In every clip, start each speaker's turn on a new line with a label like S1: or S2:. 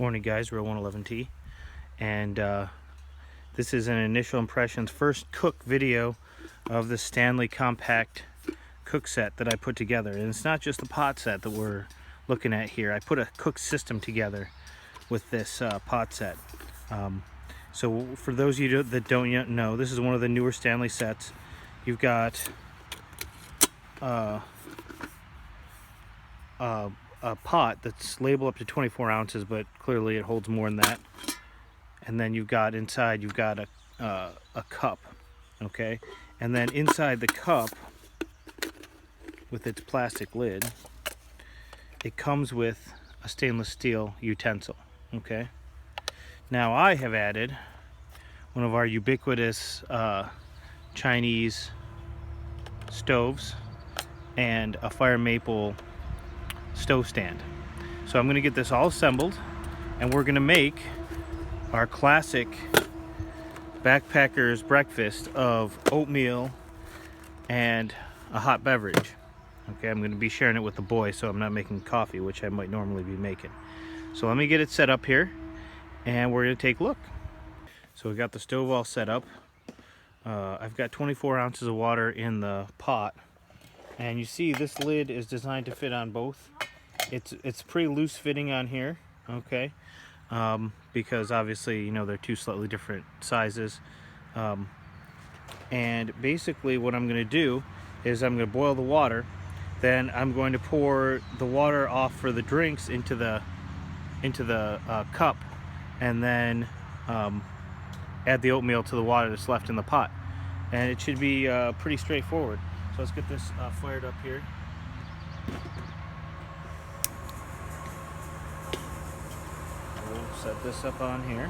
S1: Morning guys, Real 111T, and this is an initial impressions first cook video of the Stanley compact cook set that I put together. And it's not just the pot set that we're looking at here. I put a cook system together with this pot set. So for those of you that don't yet know, this is one of the newer Stanley sets. You've got a pot that's labeled up to 24 ounces, but clearly it holds more than that. And then you've got inside, you've got a cup, okay? And then inside the cup, with its plastic lid, it comes with a stainless steel utensil, okay? Now I have added one of our ubiquitous Chinese stoves and a fire maple stove stand. So I'm going to get this all assembled, and we're going to make our classic backpacker's breakfast of oatmeal and a hot beverage. Okay, I'm going to be sharing it with the boys, so I'm not making coffee, which I might normally be making. So let me get it set up here, and we're going to take a look. So we got the stove all set up. I've got 24 ounces of water in the pot, and you see this lid is designed to fit on both. It's pretty loose fitting on here, okay, because obviously, you know, they're two slightly different sizes. And basically what I'm going to do is I'm going to boil the water, then I'm going to pour the water off for the drinks into the cup, and then add the oatmeal to the water that's left in the pot. And it should be pretty straightforward. So let's get this fired up here. We'll set this up on here.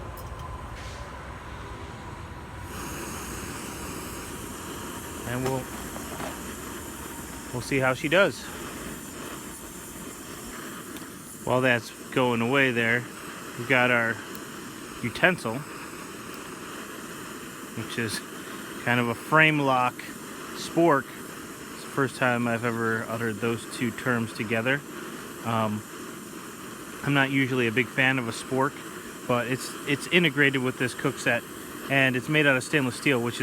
S1: And we'll see how she does. While that's going away there, we've got our utensil, which is kind of a frame lock spork. It's the first time I've ever uttered those two terms together. I'm not usually a big fan of a spork, but it's integrated with this cook set, and it's made out of stainless steel, which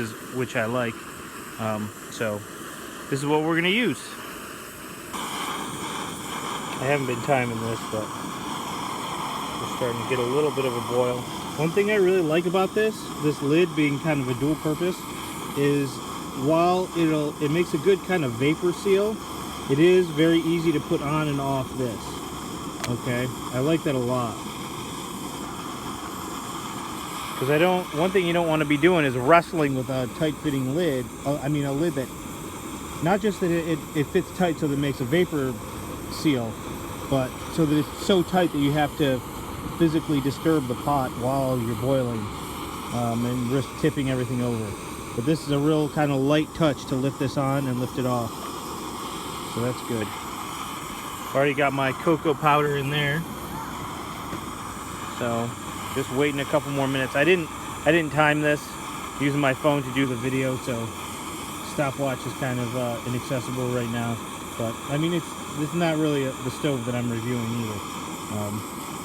S1: I like. So this is what we're gonna use. I haven't been timing this, but we're starting to get a little bit of a boil. One thing I really like about this lid being kind of a dual purpose, is while it makes a good kind of vapor seal, it is very easy to put on and off this. Okay, I like that a lot. Because one thing you don't want to be doing is wrestling with a tight-fitting lid. I mean, a lid that, not just that it fits tight so that it makes a vapor seal, but so that it's so tight that you have to physically disturb the pot while you're boiling, and risk tipping everything over. But this is a real kind of light touch to lift this on and lift it off. So that's good. Already got my cocoa powder in there. So just waiting a couple more minutes. I didn't time this, using my phone to do the video, so stopwatch is kind of inaccessible right now. But I mean, this is not really the stove that I'm reviewing either.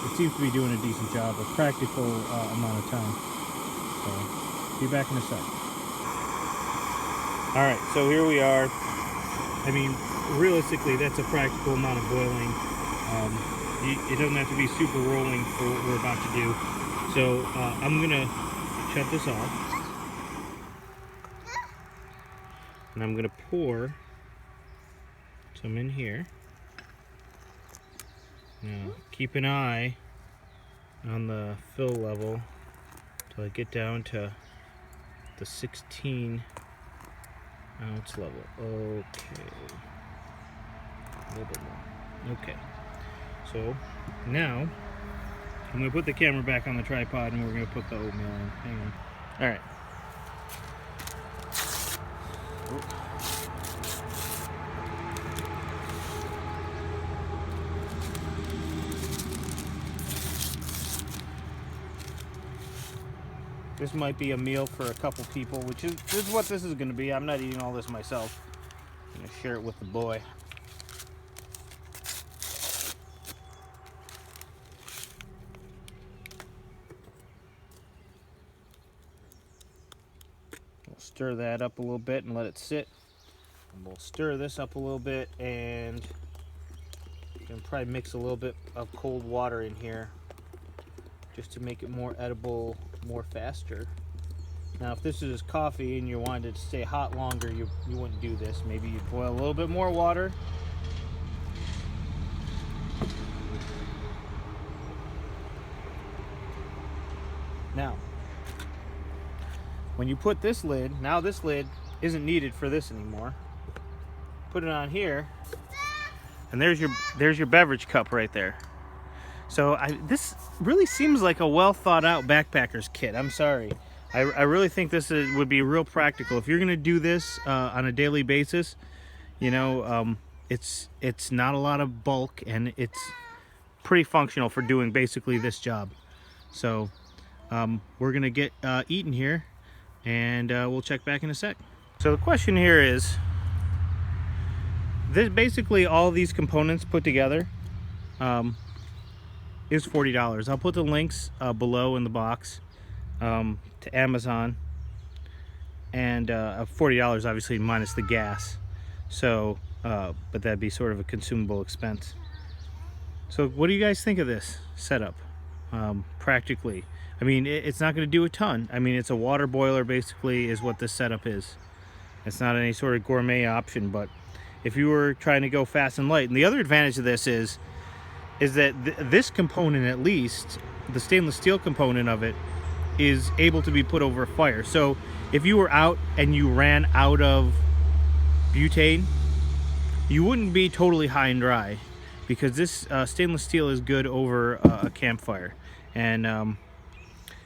S1: It seems to be doing a decent job, a practical amount of time. So be back in a sec. All right, so here we are. I mean, realistically, that's a practical amount of boiling. It doesn't have to be super rolling for what we're about to do. So I'm gonna shut this off, and I'm gonna pour some in here. Now keep an eye on the fill level till I get down to the 16 ounce level. Okay, a little bit more. Okay, so now I'm going to put the camera back on the tripod, and we're going to put the oatmeal in. Hang on. All right. This might be a meal for a couple people, which is what this is going to be. I'm not eating all this myself. I'm going to share it with the boy. stir that up a little bit and let it sit. And we'll stir this up a little bit, and you can probably mix a little bit of cold water in here just to make it more edible more faster. Now if this is coffee and you wanted it to stay hot longer, you wouldn't do this. Maybe you boil a little bit more water. Now when you put this lid, now this lid isn't needed for this anymore. Put it on here, and there's your beverage cup right there. So this really seems like a well thought out backpacker's kit. I'm sorry. I really think this would be real practical. If you're gonna do this on a daily basis, you know, it's not a lot of bulk, and it's pretty functional for doing basically this job. So we're gonna get eating here, and we'll check back in a sec. So the question here is, this basically all these components put together is $40. I'll put the links below in the box to Amazon, and $40 obviously minus the gas. So but that'd be sort of a consumable expense. So what do you guys think of this setup practically? I mean, it's not going to do a ton. I mean, it's a water boiler basically is what this setup is. It's not any sort of gourmet option, but if you were trying to go fast and light. And the other advantage of this is that this component, at least the stainless steel component of it, is able to be put over a fire. So if you were out and you ran out of butane, you wouldn't be totally high and dry, because this stainless steel is good over a campfire. And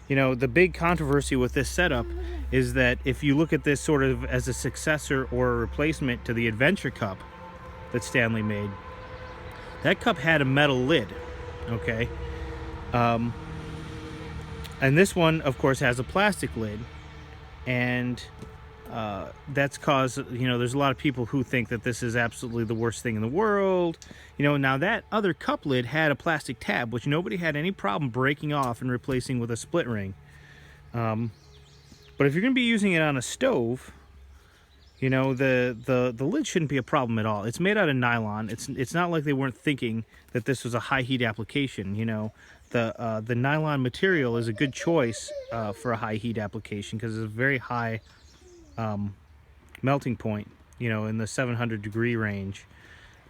S1: you know, the big controversy with this setup is that if you look at this sort of as a successor or a replacement to the Adventure Cup that Stanley made, that cup had a metal lid, okay? And this one, of course, has a plastic lid, and that's caused, you know, there's a lot of people who think that this is absolutely the worst thing in the world. You know, now that other cup lid had a plastic tab, which nobody had any problem breaking off and replacing with a split ring. But if you're going to be using it on a stove, you know, the lid shouldn't be a problem at all. It's made out of nylon. It's not like they weren't thinking that this was a high heat application. You know, the nylon material is a good choice for a high heat application, because it's a very high melting point, you know, in the 700 degree range.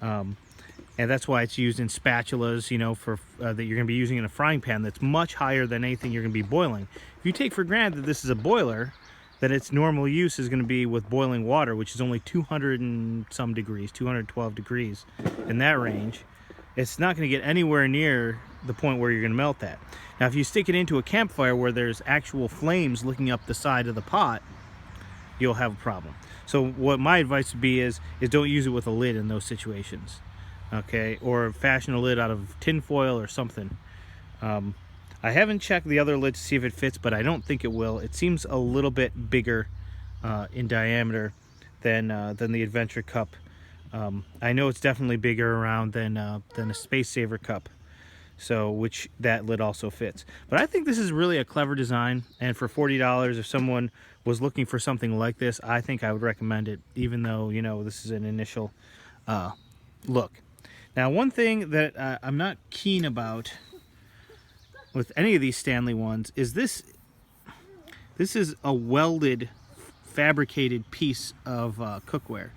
S1: And that's why it's used in spatulas, you know, for that you're going to be using in a frying pan that's much higher than anything you're going to be boiling. If you take for granted that this is a boiler, that its normal use is going to be with boiling water, which is only 200 and some degrees, 212 degrees in that range, it's not going to get anywhere near the point where you're going to melt that. Now, if you stick it into a campfire where there's actual flames licking up the side of the pot, you'll have a problem. So what my advice would be is don't use it with a lid in those situations, okay? Or fashion a lid out of tin foil or something. I haven't checked the other lid to see if it fits, but I don't think it will. It seems a little bit bigger in diameter than the Adventure Cup. I know it's definitely bigger around than a Space Saver cup, so which that lid also fits. But I think this is really a clever design, and for $40, if someone was looking for something like this, I think I would recommend it, even though, you know, this is an initial look. Now, one thing that I'm not keen about with any of these Stanley ones is this is a welded, fabricated piece of cookware.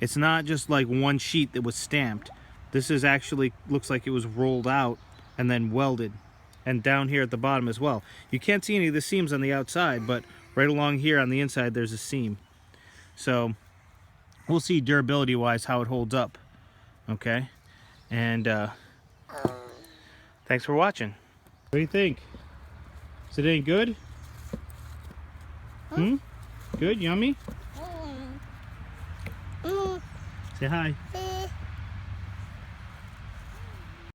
S1: It's not just like one sheet that was stamped. This is actually, looks like it was rolled out and then welded, and down here at the bottom as well. You can't see any of the seams on the outside, but right along here on the inside there's a seam. So we'll see durability wise how it holds up, okay? And thanks for watching. What do you think? Is it any good? Good? Yummy? Say hi.